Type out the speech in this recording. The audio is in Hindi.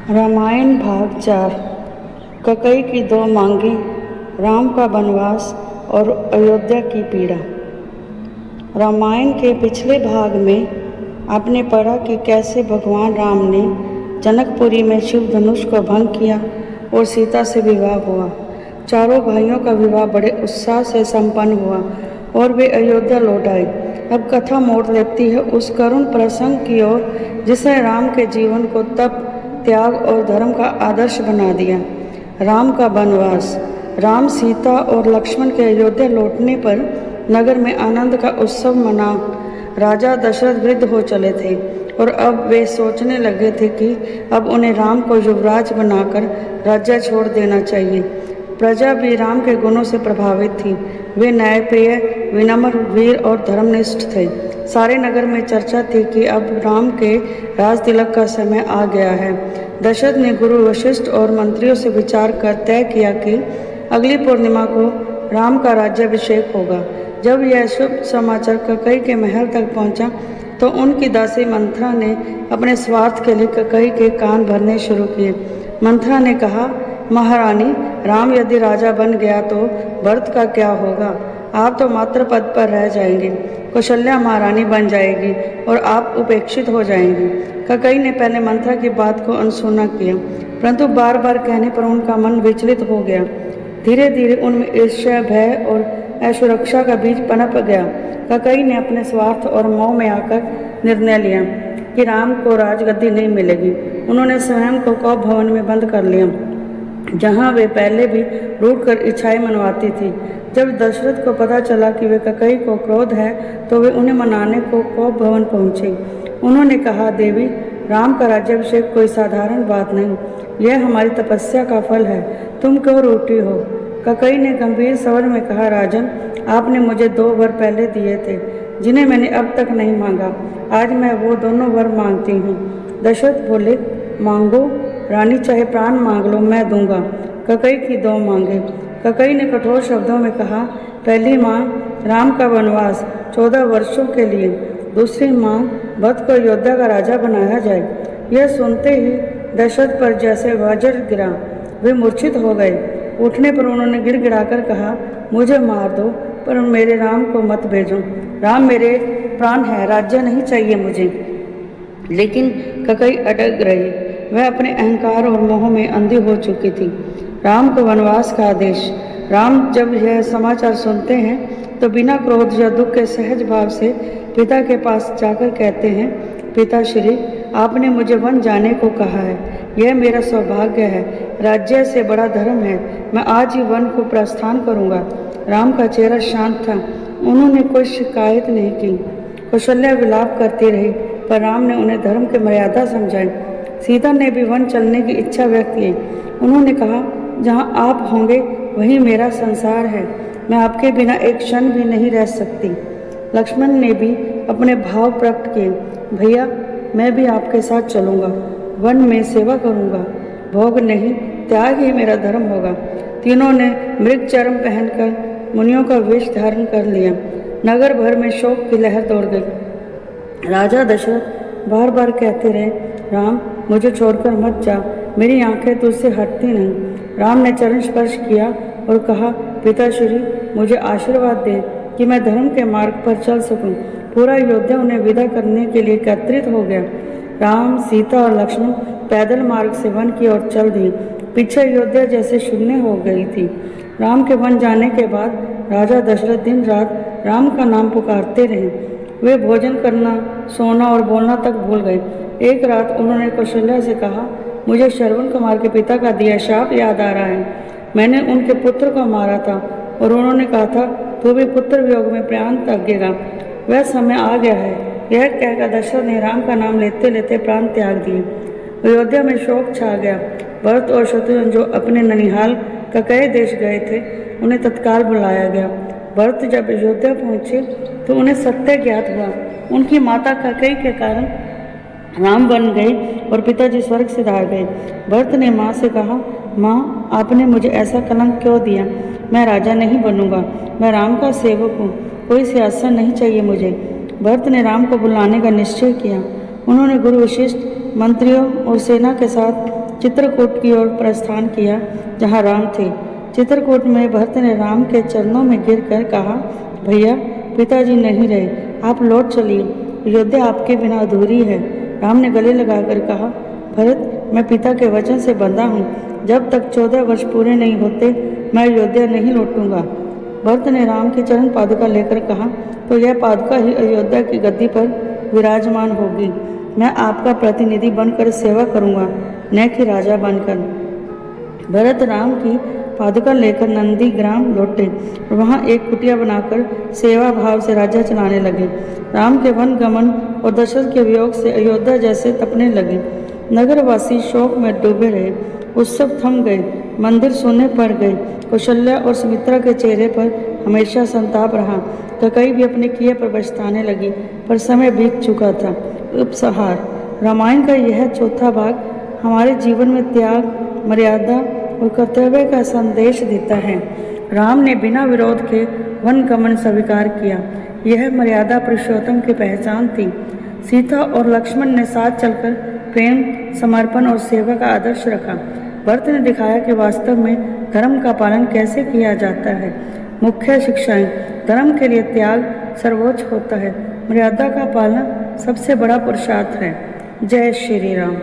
रामायण भाग 4। ककई की दो मांगी, राम का वनवास और अयोध्या की पीड़ा। रामायण के पिछले भाग में आपने पढ़ा कि कैसे भगवान राम ने जनकपुरी में शिव धनुष को भंग किया और सीता से विवाह हुआ। चारों भाइयों का विवाह बड़े उत्साह से संपन्न हुआ और वे अयोध्या लौट आए। अब कथा मोड़ लेती है उस करुण प्रसंग की ओर जिसने राम के जीवन को तप, त्याग और धर्म का आदर्श बना दिया। राम का वनवास। राम, सीता और लक्ष्मण के अयोध्या लौटने पर नगर में आनंद का उत्सव मना। राजा दशरथ वृद्ध हो चले थे और अब वे सोचने लगे थे कि अब उन्हें राम को युवराज बनाकर राज्य छोड़ देना चाहिए। प्रजा भी राम के गुणों से प्रभावित थी। वे न्यायप्रिय, विनम्र, वीर और धर्मनिष्ठ थे। सारे नगर में चर्चा थी कि अब राम के राज तिलक का समय आ गया है। दशरथ ने गुरु वशिष्ठ और मंत्रियों से विचार कर तय किया कि अगली पूर्णिमा को राम का राज्याभिषेक होगा। जब यह शुभ समाचार ककई के महल तक पहुंचा तो उनकी दासी मंथरा ने अपने स्वार्थ के लिए ककई के कान भरने शुरू किए। मंथरा ने कहा, महारानी, राम यदि राजा बन गया तो भरत का क्या होगा? आप तो मात्र पद पर रह जाएंगे। कौशल्या महारानी बन जाएगी और आप उपेक्षित हो जाएंगी। ककई ने पहले मंथरा की बात को अनसुना किया, परंतु बार बार कहने पर उनका मन विचलित हो गया। धीरे धीरे उनमें ईर्ष्या, भय और असुरक्षा का बीज पनप गया। ककई ने अपने स्वार्थ और मोह में आकर निर्णय लिया कि राम को राजगद्दी नहीं मिलेगी। उन्होंने स्वयं को कौप भवन में बंद कर लिया, जहाँ वे पहले भी रूठ कर इच्छाएं मनवाती थी। जब दशरथ को पता चला कि वे ककई को क्रोध है तो वे उन्हें मनाने को कौप भवन पहुँचे। उन्होंने कहा, देवी, राम का राज्याभिषेक कोई साधारण बात नहीं, यह हमारी तपस्या का फल है। तुम क्यों रूठी हो? ककई ने गंभीर स्वर में कहा, राजन, आपने मुझे 2 वर पहले दिए थे जिन्हें मैंने अब तक नहीं मांगा। आज मैं वो दोनों वर मांगती हूँ। दशरथ बोले, मांगो रानी, चाहे प्राण मांग लो, मैं दूंगा। ककई की 2 मांगे। ककई ने कठोर शब्दों में कहा, पहली मांग, राम का वनवास 14 वर्षों के लिए। दूसरी मांग, भरत को अयोध्या का राजा बनाया जाए। यह सुनते ही दशरथ पर जैसे वज्र गिरा। वे मूर्छित हो गए। उठने पर उन्होंने गिड़गिड़ाकर कहा, मुझे मार दो पर मेरे राम को मत भेजो। राम मेरे प्राण है, राज्य नहीं चाहिए मुझे। लेकिन ककई अटक रही। वह अपने अहंकार और मोह में अंधी हो चुकी थी। राम को वनवास का आदेश। राम जब यह समाचार सुनते हैं तो बिना क्रोध या दुख के सहज भाव से पिता के पास जाकर कहते हैं, पिताश्री, आपने मुझे वन जाने को कहा है, यह मेरा सौभाग्य है। राज्य से बड़ा धर्म है। मैं आज ही वन को प्रस्थान करूंगा। राम का चेहरा शांत था। उन्होंने कोई शिकायत नहीं की। कौशल्या विलाप करती रही, पर राम ने उन्हें धर्म की मर्यादा समझाई। सीता ने भी वन चलने की इच्छा व्यक्त की। उन्होंने कहा, जहाँ आप होंगे वहीं मेरा संसार है। मैं आपके बिना एक क्षण भी नहीं रह सकती। लक्ष्मण ने भी अपने भाव प्रकट किए। भैया, मैं भी आपके साथ चलूँगा। वन में सेवा करूँगा। भोग नहीं, त्याग ही मेरा धर्म होगा। तीनों ने मृग चर्म पहनकर मुनियों का वेश धारण कर लिया। नगर भर में शोक की लहर दौड़ गई। राजा दशरथ बार बार कहते रहे, राम, मुझे छोड़कर मत जा, मेरी आंखें तुझसे हटती नहीं। राम ने चरण स्पर्श किया और कहा, पिताश्री, मुझे आशीर्वाद दे कि मैं धर्म के मार्ग पर चल सकूं। पूरा अयोध्या उन्हें विदा करने के लिए एकत्रित हो गया। राम, सीता और लक्ष्मण पैदल मार्ग से वन की ओर चल दिए। पीछे अयोध्या जैसे शून्य हो गई थी। राम के वन जाने के बाद राजा दशरथ दिन रात राम का नाम पुकारते रहे। वे भोजन करना, सोना और बोलना तक भूल गए। एक रात उन्होंने कौशल्या से कहा, मुझे श्रवण कुमार के पिता का दिया शाप याद आ रहा है। मैंने उनके पुत्र को मारा था और उन्होंने कहा था, तू भी पुत्र वियोग में प्राण त्यागेगा। वह समय आ गया है। यह कहकर दशरथ ने राम का नाम लेते लेते प्राण त्याग दिए। अयोध्या में शोक छा गया। भरत और शत्रुघ्न जो अपने ननिहाल ककई देश गए थे, उन्हें तत्काल बुलाया गया। भरत जब अयोध्या पहुँचे तो उन्हें सत्य ज्ञात हुआ। उनकी माता ककई के कारण राम बन गए और पिताजी स्वर्ग से धार गए। भरत ने माँ से कहा, माँ, आपने मुझे ऐसा कलंक क्यों दिया? मैं राजा नहीं बनूंगा। मैं राम का सेवक हूँ। कोई सिंहासन नहीं चाहिए मुझे। भरत ने राम को बुलाने का निश्चय किया। उन्होंने गुरु वशिष्ठ, मंत्रियों और सेना के साथ चित्रकूट की ओर प्रस्थान किया जहाँ राम थे। चित्रकूट में भरत ने राम के चरणों में गिरकर कहा, भैया पिताजी नहीं रहे, आप लौट चलिए, अयोध्या आपके बिना अधूरी है। राम ने गले लगाकर कहा, भरत मैं पिता के वचन से बंधा हूँ, जब तक 14 वर्ष पूरे नहीं होते मैं अयोध्या नहीं लौटूंगा। भरत ने राम की चरण पादुका लेकर कहा, तो यह पादुका ही अयोध्या की गद्दी पर विराजमान होगी। मैं आपका प्रतिनिधि बनकर सेवा करूंगा, न कि राजा बनकर। भरत राम की पादुका लेकर नंदी ग्राम लौटे और वहाँ एक कुटिया बनाकर सेवा भाव से राज्य चलाने लगे। राम के वन गमन और दशरथ के वियोग से अयोध्या जैसे तपने लगे। नगरवासी शोक में डूबे रहे, उत्सव थम गए, मंदिर सोने पड़ गए। कौशल्या और सुमित्रा के चेहरे पर हमेशा संताप रहा। कैकेयी भी अपने किए पर पछताने लगी, पर समय बीत चुका था। उपसंहार। रामायण का यह चौथा भाग हमारे जीवन में त्याग, मर्यादा और कर्तव्य का संदेश देता है। राम ने बिना विरोध के वन गमन स्वीकार किया, यह मर्यादा पुरुषोत्तम की पहचान थी। सीता और लक्ष्मण ने साथ चलकर प्रेम, समर्पण और सेवा का आदर्श रखा। भरत ने दिखाया कि वास्तव में धर्म का पालन कैसे किया जाता है। मुख्य शिक्षाएं। धर्म के लिए त्याग सर्वोच्च होता है, मर्यादा का पालन सबसे बड़ा पुरुषार्थ है। जय श्री राम।